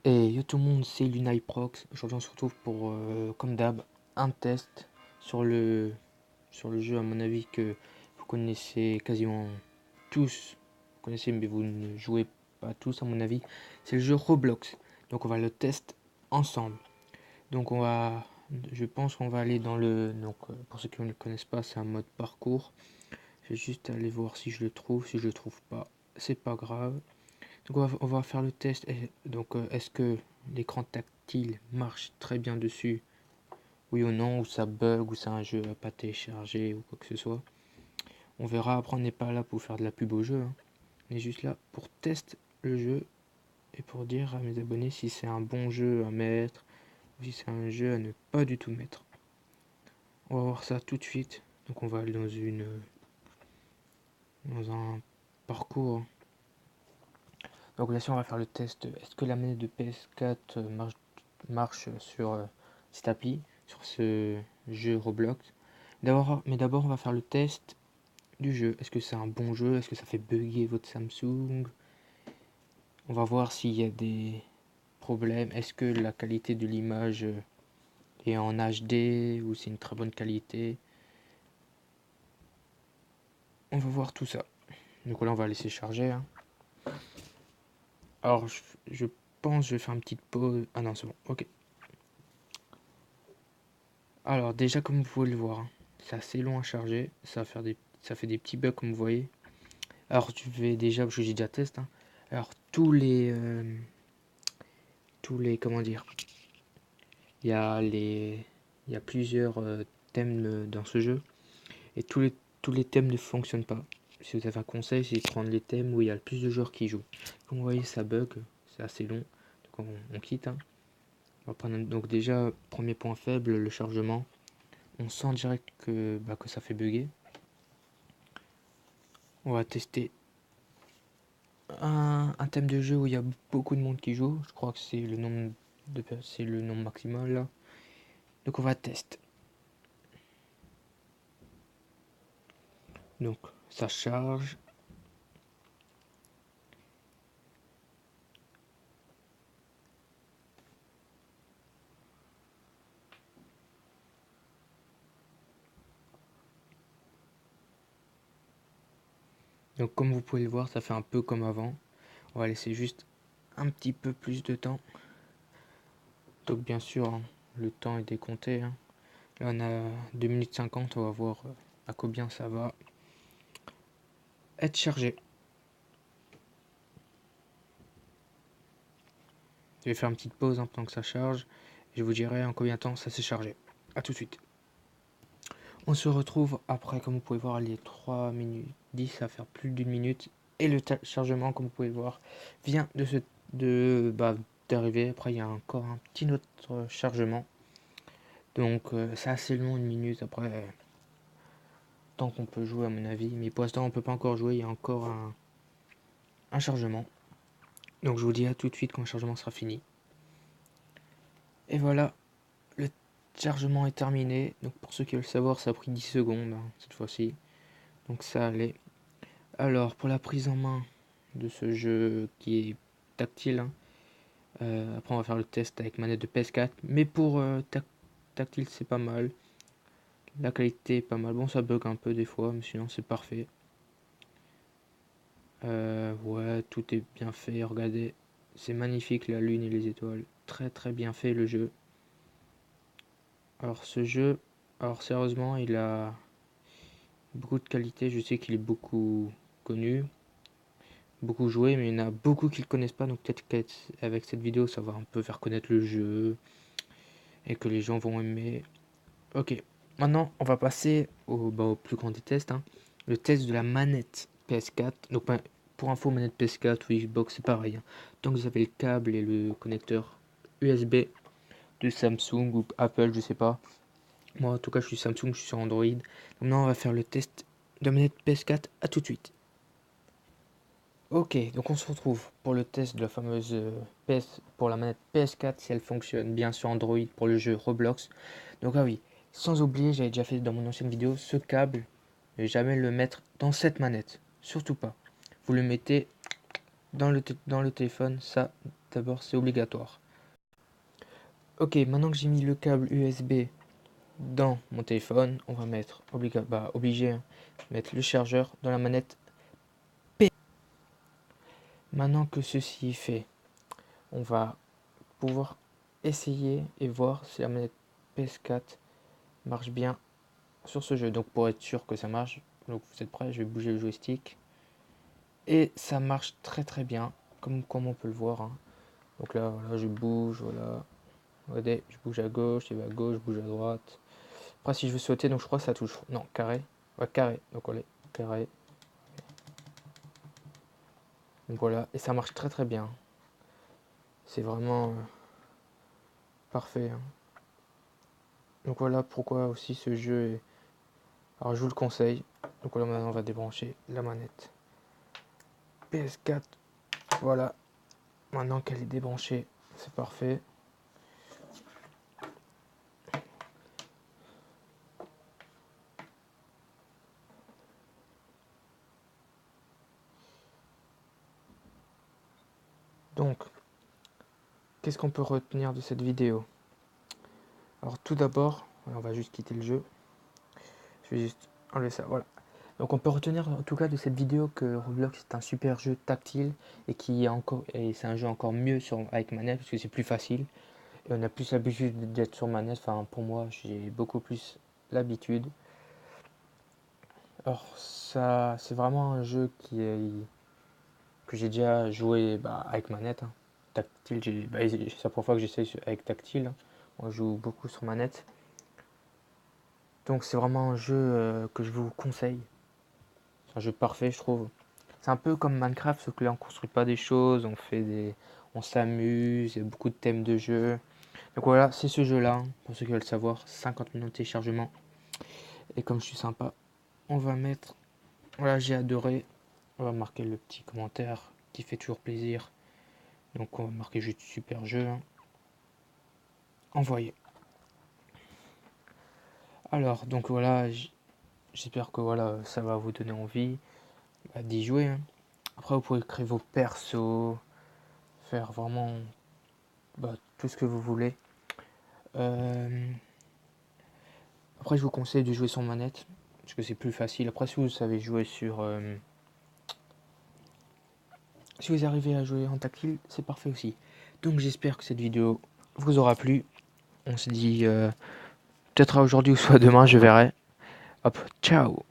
Et yo tout le monde, c'est Lunaiprox. Aujourd'hui on se retrouve pour, comme d'hab, un test sur le jeu à mon avis que vous connaissez quasiment tous. Vous connaissez mais vous ne jouez pas tous à mon avis. C'est le jeu Roblox. Donc on va le tester ensemble. Donc je pense qu'on va aller dans le... Donc pour ceux qui ne le connaissent pas, c'est un mode parcours. Je vais juste aller voir si je le trouve. Si je le trouve pas, c'est pas grave. Donc on va faire le test. Donc est-ce que l'écran tactile marche très bien dessus? Oui ou non, ou ça bug, ou c'est un jeu à pas télécharger, ou quoi que ce soit. On verra, après on n'est pas là pour faire de la pub au jeu. Hein. On est juste là pour tester le jeu et pour dire à mes abonnés si c'est un bon jeu à mettre, ou si c'est un jeu à ne pas du tout mettre. On va voir ça tout de suite. Donc on va aller dans un parcours. Donc là, si on va faire le test, est-ce que la manette de PS4 marche sur cette appli, sur ce jeu Roblox. Mais d'abord, on va faire le test du jeu. Est-ce que c'est un bon jeu? Est-ce que ça fait bugger votre Samsung? On va voir s'il y a des problèmes. Est-ce que la qualité de l'image est en HD ou c'est une très bonne qualité? On va voir tout ça. Donc là, on va laisser charger. Hein. Alors, je pense que je vais faire une petite pause. Ah non, c'est bon. Ok. Alors déjà comme vous pouvez le voir, hein, c'est assez long à charger, ça fait des petits bugs comme vous voyez. Alors tu vais déjà, parce que j'ai déjà testé, hein. Alors tous les comment dire, il y a plusieurs thèmes dans ce jeu et tous les thèmes ne fonctionnent pas. Si vous avez un conseil, c'est de prendre les thèmes où il y a le plus de joueurs qui jouent. Comme vous voyez, ça bug, c'est assez long, donc on quitte. Hein. On va prendre, donc déjà premier point faible, le chargement. On sent direct que ça fait bugger. On va tester un thème de jeu où il y a beaucoup de monde qui joue. Je crois que c'est le nombre maximal là. Donc on va tester. Donc ça charge. Donc comme vous pouvez le voir, ça fait un peu comme avant. On va laisser juste un petit peu plus de temps. Donc bien sûr, hein, le temps est décompté. Hein. Là on a 2 minutes 50, on va voir à combien ça va être chargé. Je vais faire une petite pause hein, pendant que ça charge. Et je vous dirai en combien de temps ça s'est chargé. A tout de suite. On se retrouve après, comme vous pouvez voir, les 3 minutes 10 à faire plus d'une minute. Et le chargement, comme vous pouvez voir, vient d'arriver. Après, il y a encore un petit autre chargement. Donc, c'est assez long, une minute. Après, tant qu'on peut jouer, à mon avis. Mais pour l'instant, on peut pas encore jouer. Il y a encore un chargement. Donc, je vous dis à tout de suite quand le chargement sera fini. Et voilà, le chargement est terminé. Donc, pour ceux qui veulent savoir, ça a pris 10 secondes hein, cette fois-ci. Donc, ça allait. Alors, pour la prise en main de ce jeu qui est tactile, hein, après on va faire le test avec manette de PS4, mais pour tactile c'est pas mal. La qualité est pas mal. Bon, ça bug un peu des fois, mais sinon c'est parfait. Ouais, tout est bien fait. Regardez, c'est magnifique la lune et les étoiles. Très très bien fait le jeu. Alors, ce jeu, alors sérieusement, il a beaucoup de qualité. Je sais qu'il est beaucoup connu, beaucoup joué, mais il y en a beaucoup qui le connaissent pas, donc peut-être qu'avec cette vidéo, ça va un peu faire connaître le jeu et que les gens vont aimer. Ok, maintenant on va passer au plus grand des tests, hein. Le test de la manette PS4. Donc pour info, manette PS4 ou Xbox, c'est pareil. Hein. Tant que vous avez le câble et le connecteur USB de Samsung ou Apple, je sais pas. Moi en tout cas, je suis Samsung, je suis sur Android. Donc maintenant, on va faire le test de la manette PS4. À tout de suite. Ok, donc on se retrouve pour le test de la fameuse pour la manette PS4 si elle fonctionne bien sur Android pour le jeu Roblox. Donc ah oui, sans oublier, j'avais déjà fait dans mon ancienne vidéo, ce câble, ne jamais le mettre dans cette manette, surtout pas. Vous le mettez dans le téléphone, ça d'abord, c'est obligatoire. Ok, maintenant que j'ai mis le câble USB dans mon téléphone, on va mettre obligé hein, mettre le chargeur dans la manette P. Maintenant que ceci est fait, on va pouvoir essayer et voir si la manette PS4 marche bien sur ce jeu. Donc pour être sûr que ça marche, donc vous êtes prêts, je vais bouger le joystick. Et ça marche très bien, comme on peut le voir. Hein. Donc là, voilà, je bouge, voilà. Regardez, je bouge à gauche, je vais à gauche, je bouge à droite. Après, si je veux sauter, donc je crois que ça touche. Non, carré. Ouais, carré. Donc on est carré. Donc voilà, et ça marche très bien. C'est vraiment parfait. Hein. Donc voilà pourquoi aussi ce jeu est... Alors je vous le conseille. Donc voilà, maintenant on va débrancher la manette PS4. Voilà, maintenant qu'elle est débranchée, c'est parfait. Donc, qu'est-ce qu'on peut retenir de cette vidéo? Alors tout d'abord, on va juste quitter le jeu. Je vais juste enlever ça, voilà. Donc on peut retenir en tout cas de cette vidéo que Roblox est un super jeu tactile et qui est encore c'est un jeu encore mieux avec manette parce que c'est plus facile et on a plus l'habitude d'être sur manette. Enfin pour moi j'ai beaucoup plus l'habitude. Alors ça c'est vraiment un jeu que j'ai déjà joué avec manette. Hein. Tactile, c'est la première fois que j'essaye avec tactile. Hein. On joue beaucoup sur manette. Donc c'est vraiment un jeu que je vous conseille. C'est un jeu parfait, je trouve. C'est un peu comme Minecraft, sauf que là on construit pas des choses, on s'amuse, il y a beaucoup de thèmes de jeu. Donc voilà, c'est ce jeu-là, hein, pour ceux qui veulent savoir, 50 minutes de téléchargement. Et comme je suis sympa, on va mettre, voilà, j'ai adoré. On va marquer le petit commentaire qui fait toujours plaisir. Donc on va marquer juste super jeu. Hein. Envoyer. Alors, donc voilà, j'espère que voilà, ça va vous donner envie d'y jouer. Hein. Après, vous pouvez créer vos persos, faire vraiment tout ce que vous voulez. Après, je vous conseille de jouer sur manette, parce que c'est plus facile. Après, si vous savez jouer si vous arrivez à jouer en tactile, c'est parfait aussi. Donc, j'espère que cette vidéo vous aura plu. On se dit peut-être à aujourd'hui ou soit demain, je verrai. Hop, ciao!